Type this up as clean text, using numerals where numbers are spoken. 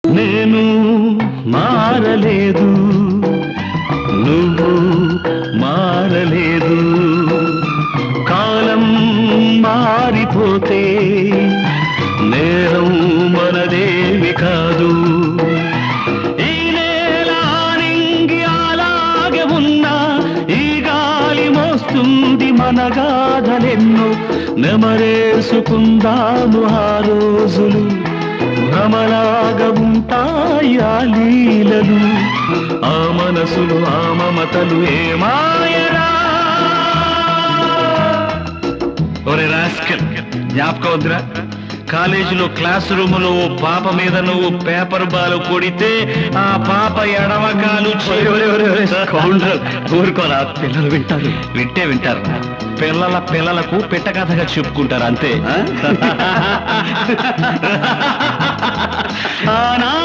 నేను మారలేదు, నువ్వు మారలేదు. కాలం మారిపోతే నేరం మనదేమి కాదు. ఈ నేల నింగి అలాగే ఉన్నా ఈ గాలి మోస్తుంది మన గాథలెన్నో. నెమరేసుకుందాము ఆ రోజులు, భ్రమలాగా ఉంటాయి ఆ లీలలు. ఆ మనసులు ఆ మమతలు ఏ మాయరా. ఒరే రాస్కల్, జ్ఞాపకం వద్దురా? కాలేజీలో క్లాస్ రూములో ఓ పాప మీద నువ్వు పేపర్ బాల్ కొడితే ఆ పాప ఎడమకాలు ఊరుకోరా, పిల్లలు వింటారు. వింటే వింటారు, పిల్లలకు పెట్ట కథగా చెప్పుకుంటారు అంతే.